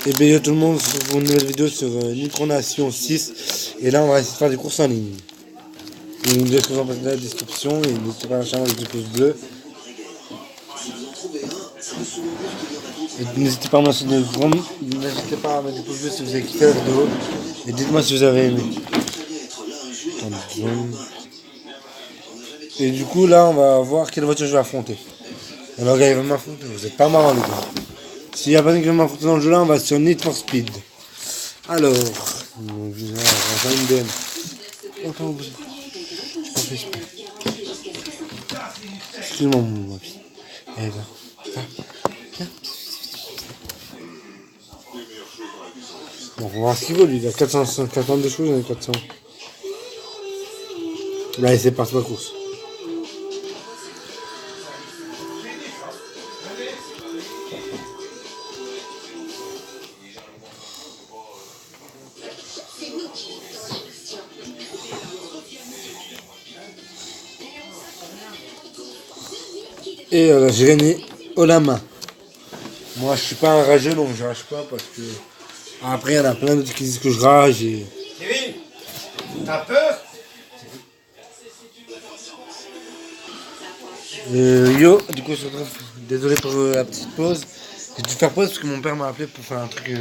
Et bien yo tout le monde pour une nouvelle vidéo sur Micronation 6. Et là on va essayer de faire des courses en ligne. Donc vous devez vous en passer dans la description et n'hésitez pas à lâcher un petit pouce bleu. Et n'hésitez pas à mettre des pouces bleus si vous avez kiffé la vidéo. Et dites-moi si vous avez aimé. Et du coup là on va voir quelle voiture je vais affronter. Alors gars il va m'affronter, vous êtes pas marrant les gars. S'il n'y a pas qui va m'affronter dans le jeu là on va sur Need for Speed. Alors, on va faire une DM. Attends, excuse-moi mon papy. Eh ben, viens. Bon, on va voir ce qu'il vaut lui, il a 452 choses, j'en ai 400. Là, c'est parti ma course. Et j'ai gagné haut la main. Moi je suis pas un rageux donc je rage pas parce que après il y en a plein d'autres qui disent que je rage et. Kevin, t'as peur? Yo, du coup je se retrouve. Désolé pour la petite pause. J'ai dû faire pause parce que mon père m'a appelé pour faire un truc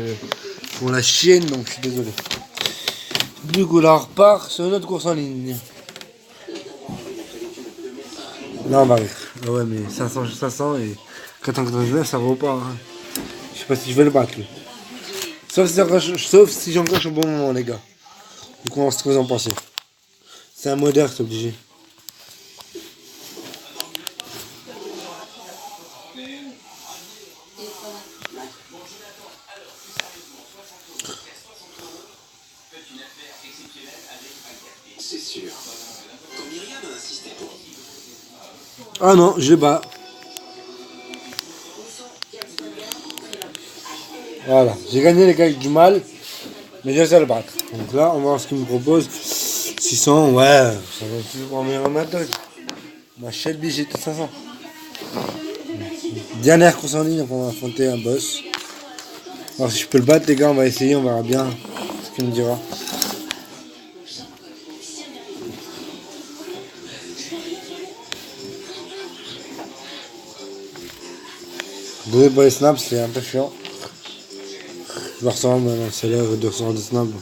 pour la chienne donc je suis désolé. Du coup là on repart sur une autre course en ligne. Là on va rire. Ah ouais mais 500 et 499 ça vaut pas. Hein. Je sais pas si je vais le battre lui. Sauf si j'encoche au bon moment les gars. Du coup on va voir ce que vous en pensez. C'est un moderne c'est obligé. C'est sûr. Quand Myriam a insisté pour... Ah non, je bats. Voilà, j'ai gagné les gars avec du mal, mais j'ai réussi à le battre. Donc là, on va voir ce qu'il me propose. 600, ouais, ça va plus pour un meilleur amateur. Ma Shelby GT 500. Dernière course en ligne, donc on va affronter un boss. Alors si je peux le battre les gars, on va essayer, on verra bien ce qu'il me dira. Désolé pour les snaps, c'est un peu chiant. Je me ressens maintenant, c'est l'heure de recevoir des snaps.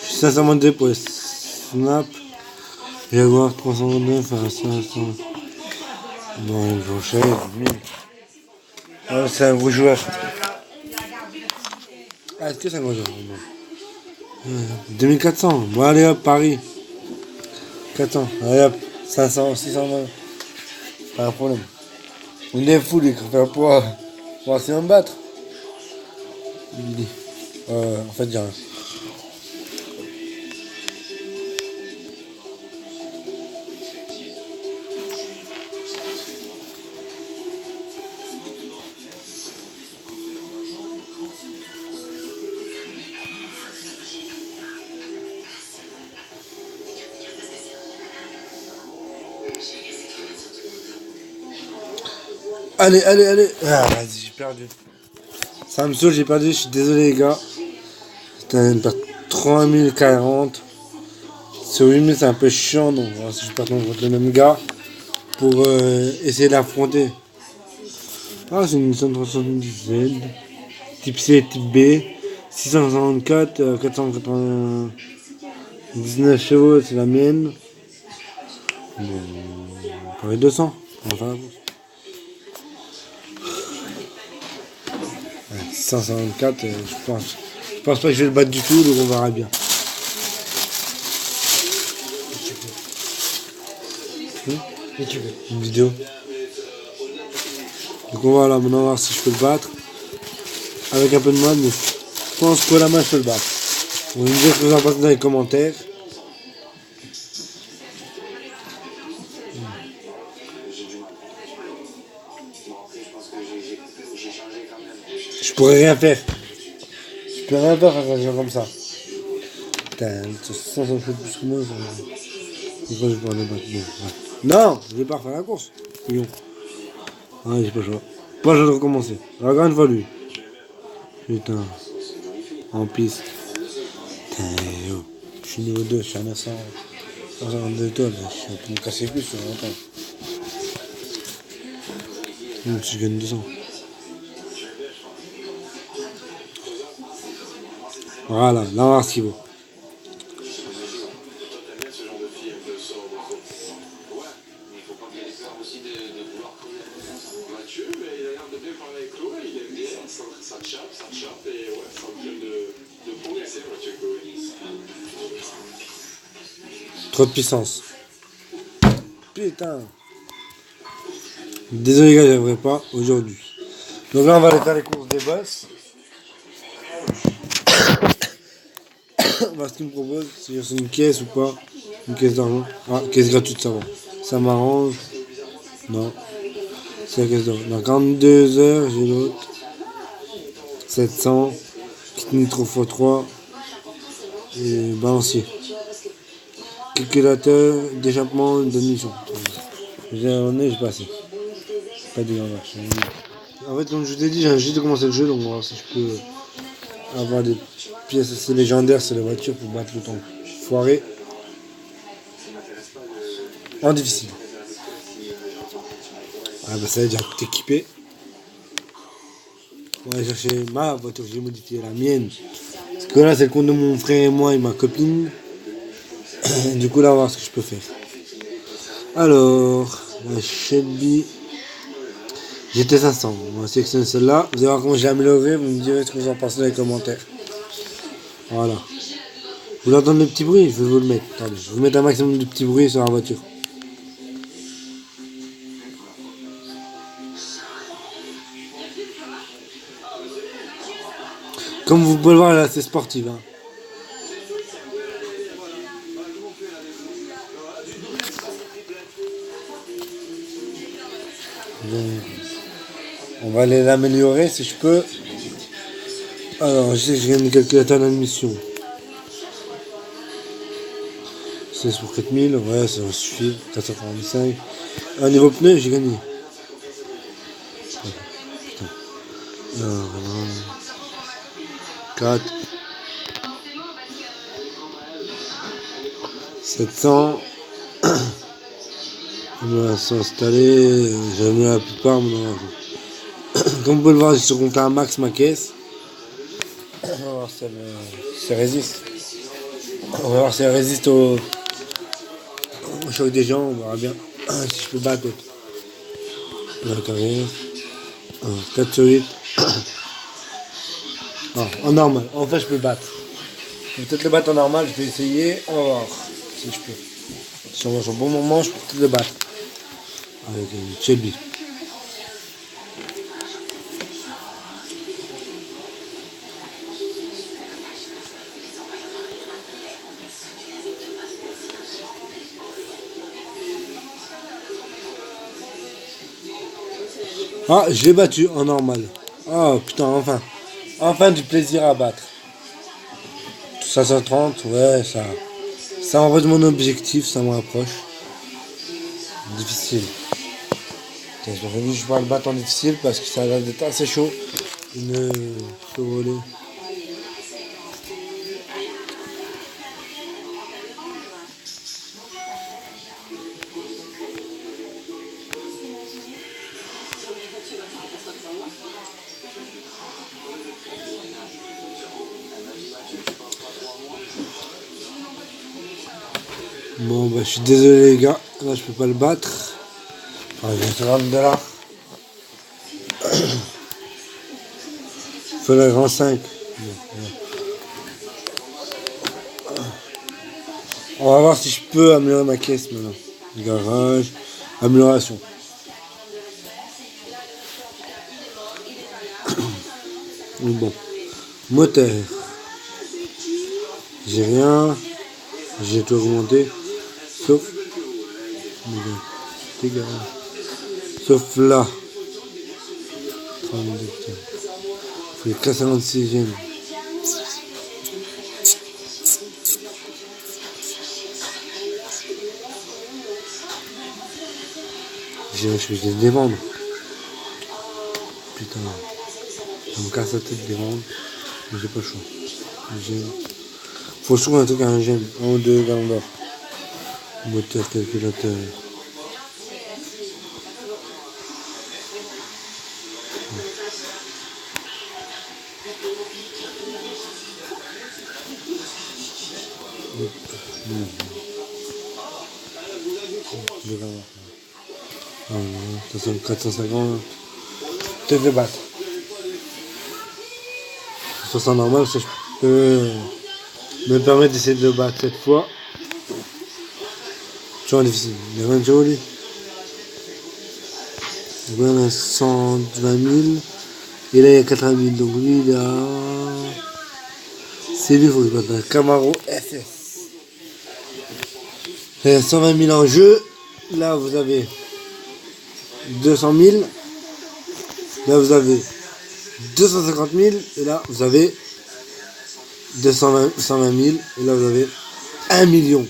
Je suis sincèrement désolé pour les snaps. Jaguar 329 à 500. Bon, ils vont cher, ah, c'est un gros joueur. Ah, est-ce que c'est un gros joueur? 2400. Bon, allez hop, Paris. 400. Allez hop, 500, 620. Pas un problème. On est fou, les faire pour essayer de me battre. En fait, j'ai rien. Allez. Ah, vas-y, j'ai perdu. Ça me saoule, j'ai perdu, je suis désolé, les gars. Putain, une perte 3040. Sur 8000, c'est un peu chiant, donc on va si je perds contre le même gars pour essayer de l'affronter. Ah, c'est une 170Z. Type C, type B. 664, 499 chevaux, c'est la mienne. Bon, on peut 200. On va faire la course. 554, je pense pas que je vais le battre du tout, donc on verra bien. Une vidéo. Donc voilà, maintenant on va voir si je peux le battre. Avec un peu de mal, mais je pense que la main je peux le battre. Vous me dire ce que vous en pensez dans les commentaires. Je pourrais rien faire. Je peux rien faire face à des gens comme ça. Putain, 500 fois plus que moi. Je vais pas le battre. Non, je vais pas refaire la course. Couillon. Ah, j'ai pas le choix. Pas le choix de recommencer. Regarde une fois lui. Putain. en piste. Putain, yo. Je suis niveau 2, je suis à 952 tonnes. Je peux me casser plus sur longtemps. Même si je gagne 200. Voilà, là on va voir ce qu'il vaut. Trop de puissance. Putain. Désolé les gars, j'aimerais pas aujourd'hui. Donc là on va aller faire les courses des boss. On va ce qu'ils me proposent, si c'est une caisse ou pas. Une caisse d'argent. Ah, caisse gratuite, ça va. Ça m'arrange. Non. C'est la caisse d'argent. Dans 42 heures, j'ai l'autre. 700. Kit nitro x3. Et balancier. Calculateur d'échappement de mission. J'ai pas assez. Pas de marche. En fait, comme je t'ai dit, j'ai juste de commencer le jeu, donc on va voir si je peux avoir des pièces assez légendaires sur les voitures pour battre le temps foiré. En difficile. Ah bah ça veut dire tout équipé. On va aller chercher ma voiture, j'ai modifié la mienne. Parce que là c'est le compte de mon frère et moi et ma copine. Du coup là on va voir ce que je peux faire. Alors, la Shelby GT500. On va sélectionner celle-là. Vous allez voir comment j'ai amélioré. Vous me direz ce que vous en pensez dans les commentaires. Voilà. Vous voulez entendre le petit bruit? Je vais vous le mettre. Attendez, je vais vous mettre un maximum de petits bruits sur la voiture. Comme vous pouvez le voir, elle est assez sportive. Hein. Donc, on va aller l'améliorer si je peux. Alors, je sais que je gagne le calculateur d'admission. 16 pour 4000, ouais, ça suffit. 445. Un niveau pneu, j'ai gagné. Putain. Alors, 4. 700. On va s'installer. J'ai mis la plupart, mais non. Comme vous pouvez le voir, j'ai surmonté un max ma caisse. On va voir si elle résiste. On va voir si elle résiste au choc des gens. On verra bien si je peux battre l'autre. La carrière. 4 sur 8. Non, en normal. En fait, je peux le battre. Je peux peut-être le battre en normal. Je vais essayer. On va voir si je peux. Si on va sur le bon moment, je peux peut-être le battre. Avec une Shelby. Ah, je l'ai battu en normal. Oh putain, enfin. Enfin du plaisir à battre. 530, ouais, ça envoie mon objectif, ça me rapproche. Difficile. J'aurais vu que je vais le battre en difficile parce que ça a l'air d'être assez chaud. Une Chevrolet. Bon bah je suis désolé les gars, là je peux pas le battre. Enfin, je vais $30. Faut le grand 5. On va voir si je peux améliorer ma caisse maintenant. Garage, amélioration. Bon. Moteur. J'ai rien. J'ai tout augmenté. Sauf. Sauf là. 32. Faut les 456e. Je vais les vendre. Putain. Ça me casse la tête de les vendre. Mais j'ai pas le choix. J'aime. Faut que je trouve un truc à un j'aime. Un ou deux ballons d'or. Moteur, calculateur. Deux ballons d'or. Ah non, 450. Peut-être le battre. Sur ça normal, parce que je peux me permettre d'essayer de le battre cette fois. Toujours difficile. Il y a 20 joli. Voilà, 120 000. Et là, il y a 80 000. Donc lui, il a. C'est lui, il faut que je batte un Camaro SS. Il y a 120 000 en jeu. Là, vous avez 200 000. Là, vous avez 250 000. Et là, vous avez 120 000. Et là, vous avez 1 million.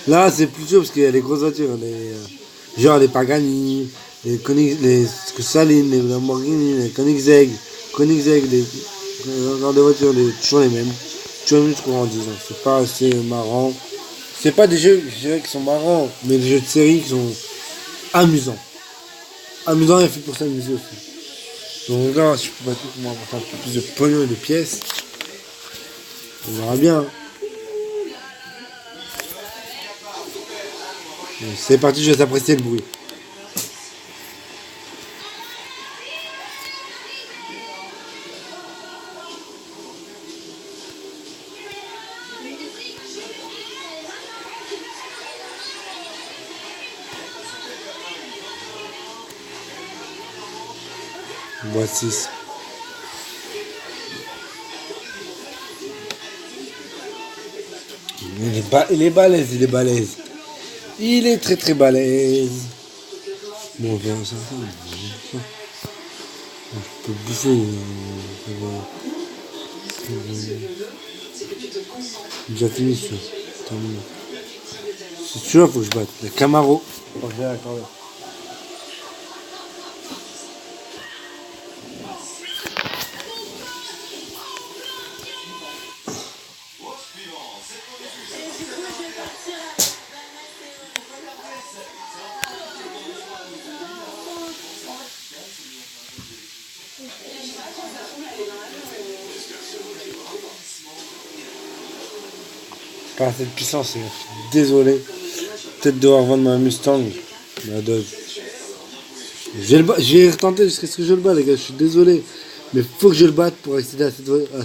Là, c'est plus dur parce qu'il y a des grosses voitures. Genre les Pagani, les Saline, les Lamborghini, les Koenigsegg, les genre de voitures, toujours les mêmes. Toujours les mêmes, je crois, en 10 ans. C'est pas assez marrant. C'est pas des jeux, je dirais, qui sont marrants, mais des jeux de série qui sont amusants. Amusants et fait pour s'amuser aussi. Donc là, si je peux pas tout pour m'apporter un peu plus de pognon et de pièces, on verra bien. C'est parti, je vais apprécier le bruit. Voici. Il est balèze, il est balèze. Il est très très balèze. Bon, on verra ça. Je peux bouffer. Déjà fini ça. C'est celui-là, faut que je batte. Le Camaro. Oh, j'ai accordé. Pas assez de puissance, je suis désolé. Peut-être devoir vendre ma Mustang. Ma Dodge. Je vais retenter jusqu'à ce que je le batte, les gars, je suis désolé. Mais faut que je le batte pour accéder à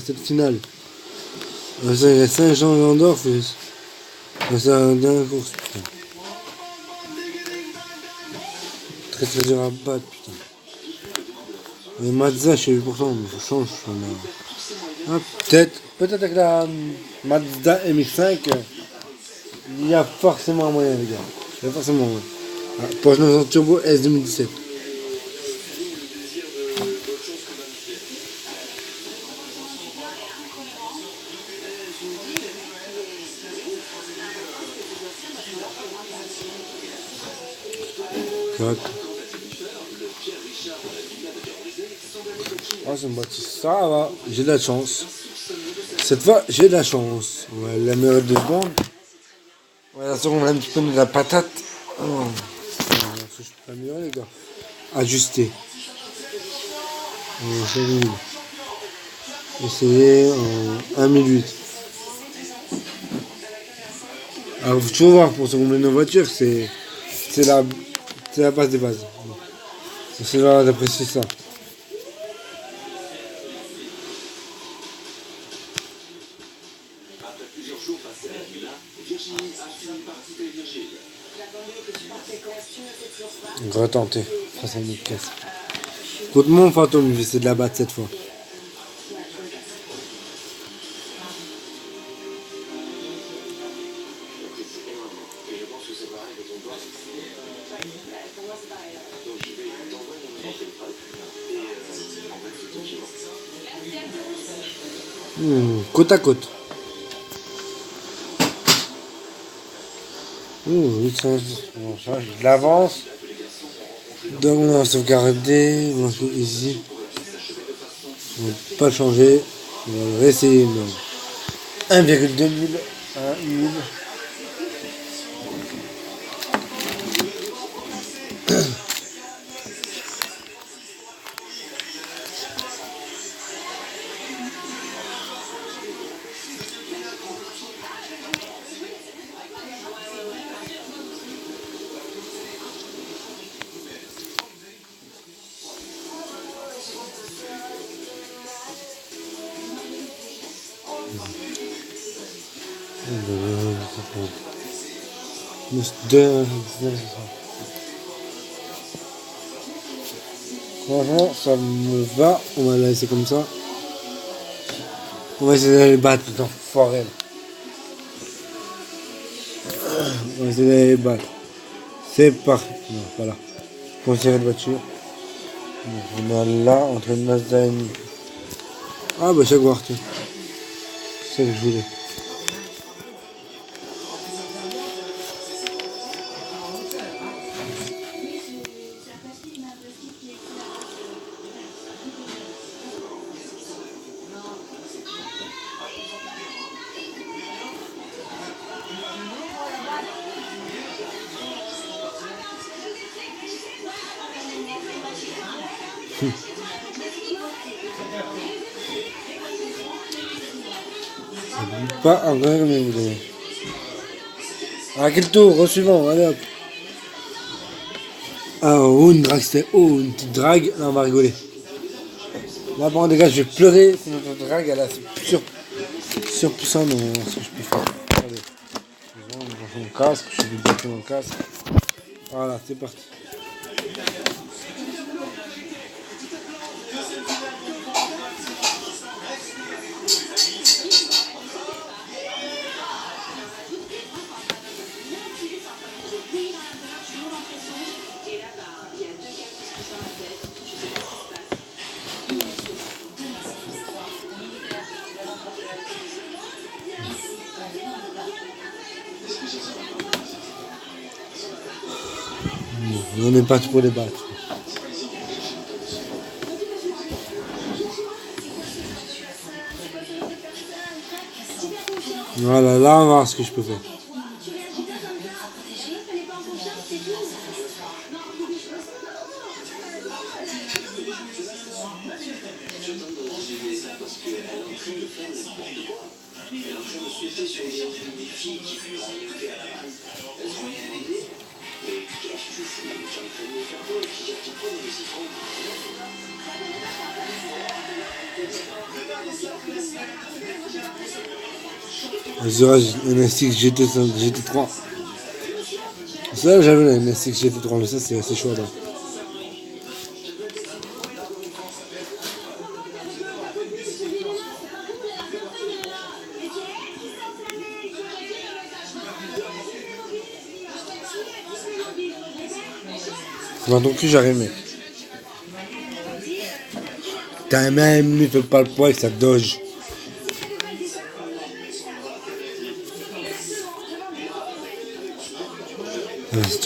cette finale. Il reste 5 gens en d'or, c'est la dernière course, putain. Très très dur à battre, putain. Mais Mazda, je sais 8%, mais faut changer. Ah, peut-être avec la Mazda MX5, il y a forcément un moyen, les gars. Il y a forcément un moyen. Ah, Porsche 900 Turbo S 2017. Ah, c'est une voiture. Ça va, j'ai de la chance. Cette fois, j'ai de la chance. Ouais, la meilleure 2 secondes. Ouais, la seconde, on a un petit peu de la patate. Oh. Faut que je peux améliorer, les gars. Ajuster. Essayer en 1008. Alors, faut toujours voir pour se combler nos voitures, c'est la base des bases. C'est là d'apprécier ça. On va retenter. 300 000 pièces. Écoute mon fantôme, je vais essayer de la battre cette fois. Côte à côte. Oui, ça, on change de l'avance. Donc on va sauvegarder. On va faire ici. On va pas changer. On va réessayer. 1,2 mille. 1 000. Franchement, ça me va. On va la laisser comme ça. On va essayer d'aller battre tout en forêt. On va essayer d'aller battre. C'est parti. Non, voilà. Conseiller de voiture. Donc, on a là, entre une Mazda et une... Ah bah Jaguar, tiens. C'est ça que je voulais. Pas encore comme vous voulez. Ah, quel tour, au suivant, allez hop. Ah, oh, une drague, c'était une petite drague. Là, on va rigoler. Là, bon, les gars, je vais pleurer. C'est notre drague, elle est surpuissante. Donc, on va voir ce que je peux faire. Allez. On va faire mon casque. Je vais bloquer mon casque. Voilà, c'est parti. On n'est pas pour les battre. Voilà, là on va voir ce que je peux faire. NSX GT3. Ça j'avais la NSX GT3, mais ça c'est assez chaud là. Dans ton cul j'arrive mec. T'as même lui fait pas le poids avec sa Dodge.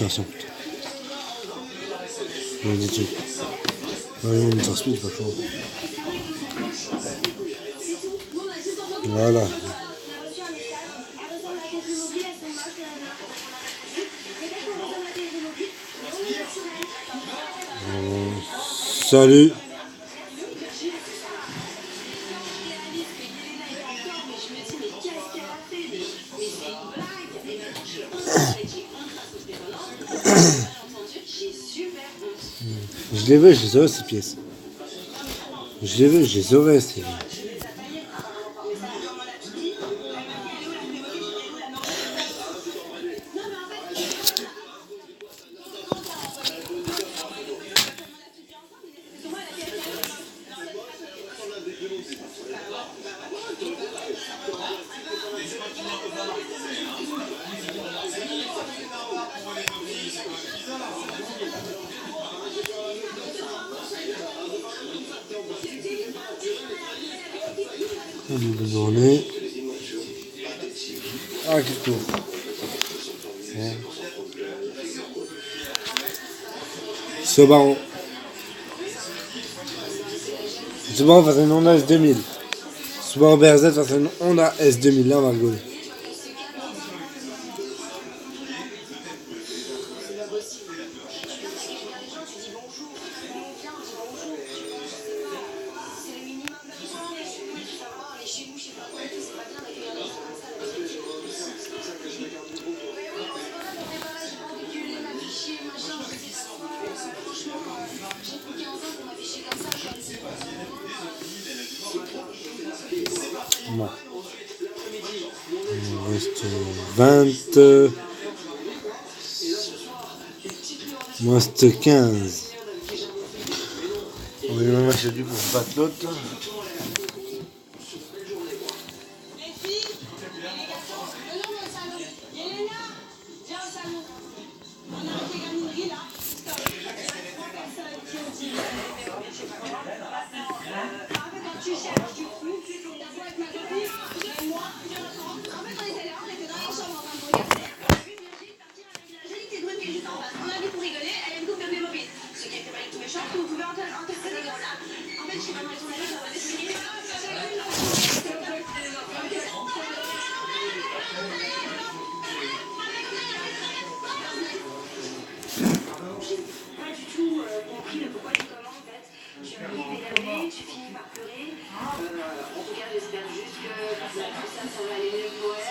Attention. On dit tout. On est en speed, pas chaud. Voilà. Salut. Je les veux, je les aurais ces pièces. Je les veux, je les aurais ces pièces. On est. Ah, quel tour. Ouais. Subaru. Subaru va faire une Honda S2000. Subaru BRZ face à une Honda S2000. Là, on va rigoler. Bon. Il reste 20. Il me reste 15. On va lui mettre du coup pour battre l'autre. Tu finis par pleurer. En tout cas, j'espère juste que ça va aller mieux pour elle.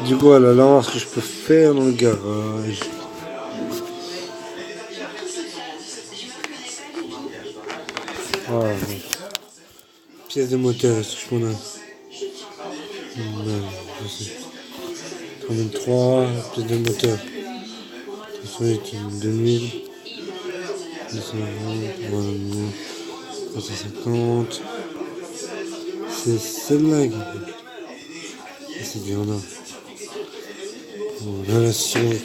Du coup, voilà, là, on va voir ce que je peux faire dans le garage. Ah, ouais. Pièce de moteur, est-ce que je prends un? Non, je sais. 3003, pièce de moteur. Ça va être une 2000. 220, 350. C'est celle-là qui est. C'est du Honda. Bon, là, la sirène.